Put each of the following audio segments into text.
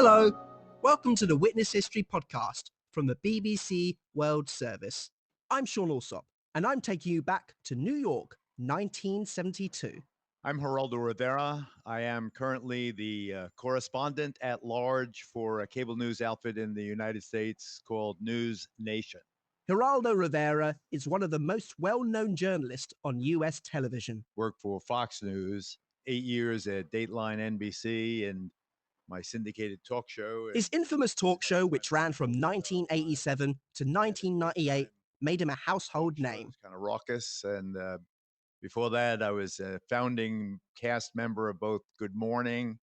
Hello, welcome to the Witness History Podcast from the BBC World Service. I'm Sean Allsop, and I'm taking you back to New York, 1972. I'm Geraldo Rivera. I am currently the correspondent at large for a cable news outfit in the United States called News Nation. Geraldo Rivera is one of the most well-known journalists on U.S. television. Worked for Fox News, 8 years at Dateline NBC, and my syndicated talk show. His infamous talk show, which ran from 1987 to 1998, made him a household name. It was kind of raucous, and before that, I was a founding cast member of both Good Morning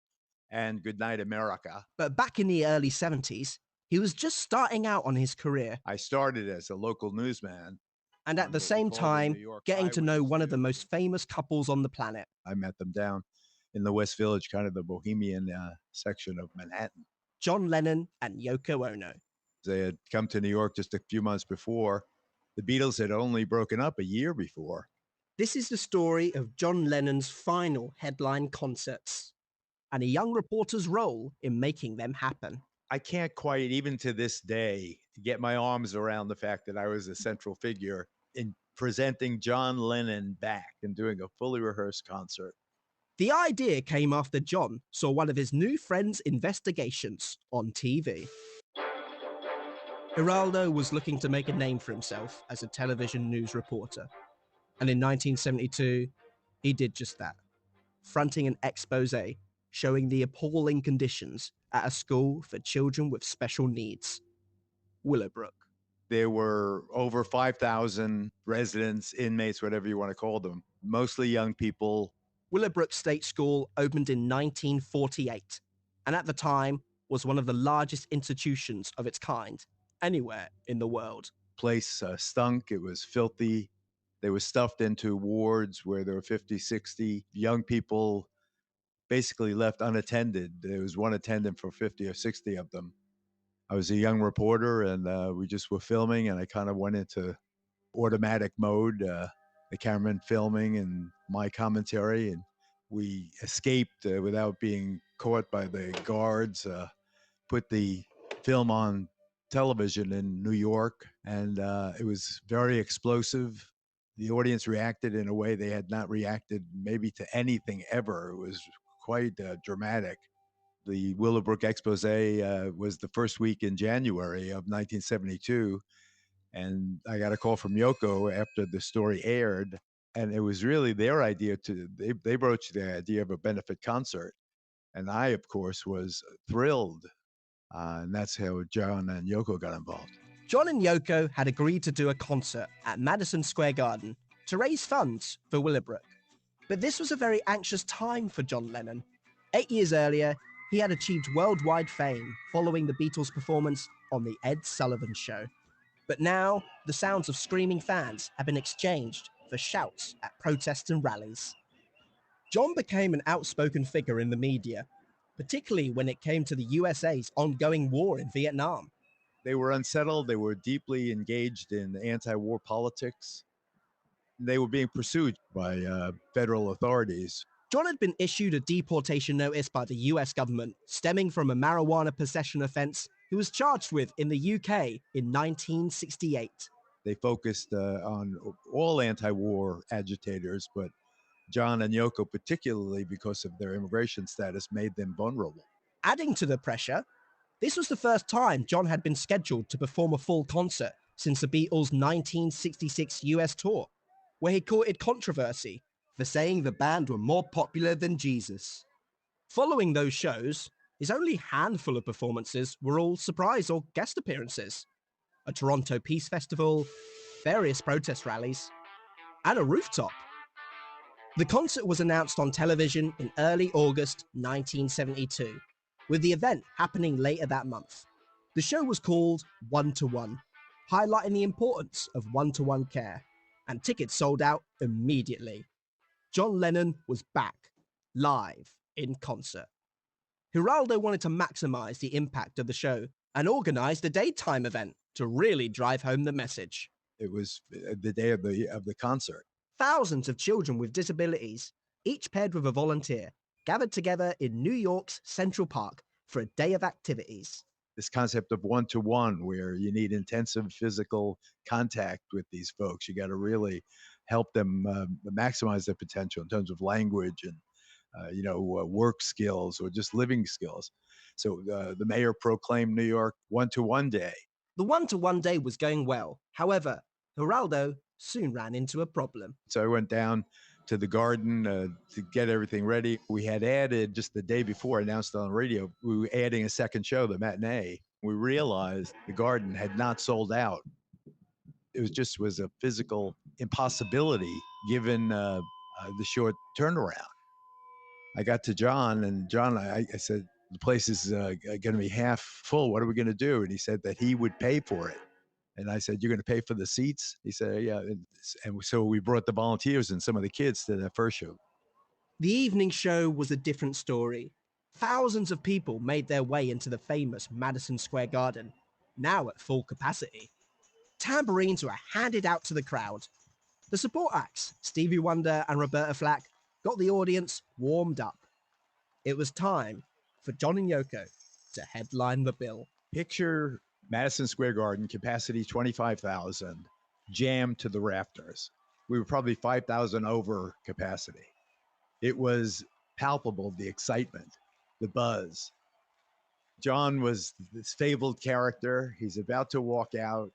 and Good Night America. But back in the early 70s, he was just starting out on his career. I started as a local newsman. And at the same time, getting to know one of the most famous couples on the planet. I met them down in the West Village, kind of the bohemian section of Manhattan. John Lennon and Yoko Ono. They had come to New York just a few months before. The Beatles had only broken up a year before. This is the story of John Lennon's final headline concerts and a young reporter's role in making them happen. I can't quite, even to this day, get my arms around the fact that I was a central figure in presenting John Lennon back and doing a fully rehearsed concert. The idea came after John saw one of his new friend's investigations on TV. Geraldo was looking to make a name for himself as a television news reporter. And in 1972, he did just that, fronting an exposé showing the appalling conditions at a school for children with special needs, Willowbrook. There were over 5,000 residents, inmates, whatever you want to call them, mostly young people. Willowbrook State School opened in 1948, and at the time was one of the largest institutions of its kind anywhere in the world. Place stunk, it was filthy. They were stuffed into wards where there were 50, 60 young people basically left unattended. There was one attendant for 50 or 60 of them. I was a young reporter, and we just were filming, and I kind of went into automatic mode, the cameraman filming and my commentary, and we escaped without being caught by the guards, put the film on television in New York, and it was very explosive. The audience reacted in a way they had not reacted maybe to anything ever. It was quite dramatic. The Willowbrook expose was the first week in January of 1972. And I got a call from Yoko after the story aired. And it was really their idea they broached the idea of a benefit concert. And I, of course, was thrilled. And that's how John and Yoko got involved. John and Yoko had agreed to do a concert at Madison Square Garden to raise funds for Willowbrook. But this was a very anxious time for John Lennon. 8 years earlier, he had achieved worldwide fame following the Beatles' performance on The Ed Sullivan Show. But now, the sounds of screaming fans have been exchanged for shouts at protests and rallies. John became an outspoken figure in the media, particularly when it came to the USA's ongoing war in Vietnam. They were unsettled. They were deeply engaged in anti-war politics. They were being pursued by federal authorities. John had been issued a deportation notice by the US government stemming from a marijuana possession offense he was charged with in the UK in 1968. They focused on all anti-war agitators, but John and Yoko, particularly because of their immigration status, made them vulnerable. Adding to the pressure, this was the first time John had been scheduled to perform a full concert since the Beatles' 1966 US tour, where he courted controversy for saying the band were more popular than Jesus. Following those shows, his only handful of performances were all surprise or guest appearances. A Toronto Peace Festival, various protest rallies, and a rooftop. The concert was announced on television in early August 1972, with the event happening later that month. The show was called One-to-One, highlighting the importance of one-to-one care, and tickets sold out immediately. John Lennon was back, live, in concert. Geraldo wanted to maximize the impact of the show and organized a daytime event to really drive home the message. It was the day of the concert. Thousands of children with disabilities, each paired with a volunteer, gathered together in New York's Central Park for a day of activities. This concept of one-to-one, where you need intensive physical contact with these folks. You got to really help them maximize their potential in terms of language and work skills or just living skills. So the mayor proclaimed New York one-to-one day. The one-to-one day was going well. However, Geraldo soon ran into a problem. So I went down to the garden to get everything ready. We had added, just the day before, announced on the radio, we were adding a second show, the matinee. We realized the garden had not sold out. It was a physical impossibility given the short turnaround. I got to John, and John, I said, the place is going to be half full. What are we going to do? And he said that he would pay for it. And I said, you're going to pay for the seats? He said, yeah. And so we brought the volunteers and some of the kids to the first show. The evening show was a different story. Thousands of people made their way into the famous Madison Square Garden, now at full capacity. Tambourines were handed out to the crowd. The support acts, Stevie Wonder and Roberta Flack, got the audience warmed up. It was time for John and Yoko to headline the bill. Picture Madison Square Garden, capacity 25,000, jammed to the rafters. We were probably 5,000 over capacity. It was palpable, the excitement, the buzz. John was this fabled character. He's about to walk out.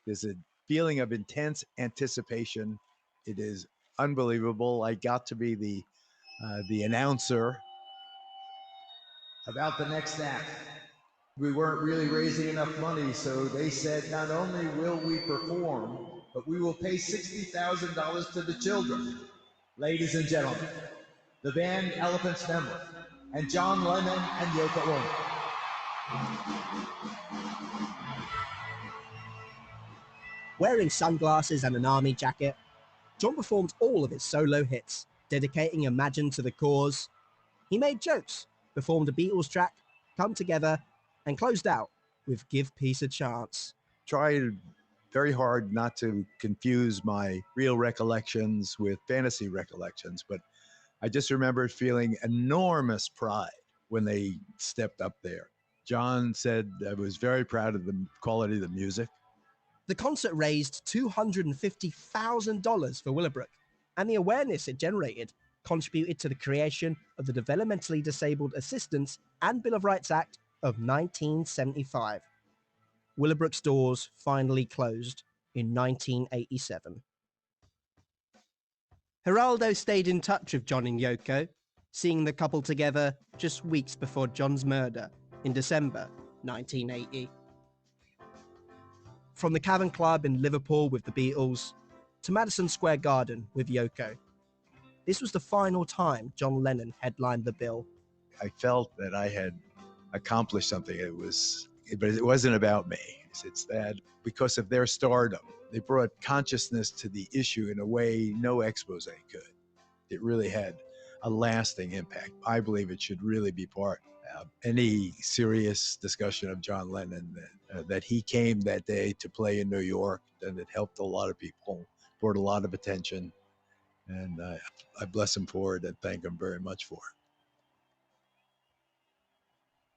There's a feeling of intense anticipation. It is unbelievable. I got to be the announcer. About the next act. We weren't really raising enough money, so they said not only will we perform, but we will pay $60,000 to the children. Ladies and gentlemen, the band Elephant's Memory and John Lennon and Yoko Ono. Wearing sunglasses and an army jacket, John performed all of his solo hits, dedicating Imagine to the cause. He made jokes, performed a Beatles track, Come Together, and closed out with Give Peace a Chance. Tried very hard not to confuse my real recollections with fantasy recollections, but I just remember feeling enormous pride when they stepped up there. John said I was very proud of the quality of the music. The concert raised $250,000 for Willowbrook, and the awareness it generated contributed to the creation of the Developmentally Disabled Assistance and Bill of Rights Act of 1975. Willowbrook's doors finally closed in 1987. Geraldo stayed in touch with John and Yoko, seeing the couple together just weeks before John's murder in December 1980. From the Cavern Club in Liverpool with the Beatles to Madison Square Garden with Yoko, this was the final time John Lennon headlined the bill. I felt that I had accomplished something. But it wasn't about me. It's that because of their stardom, they brought consciousness to the issue in a way no expose could. It really had a lasting impact. I believe it should really be part of any serious discussion of John Lennon, that he came that day to play in New York, and it helped a lot of people, brought a lot of attention, and I bless him for it and thank him very much for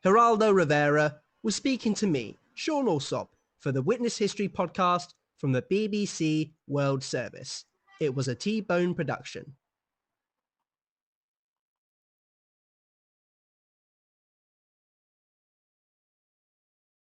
it. Geraldo Rivera was speaking to me, Sean Allsop, for the Witness History podcast from the BBC World Service. It was a TBone production.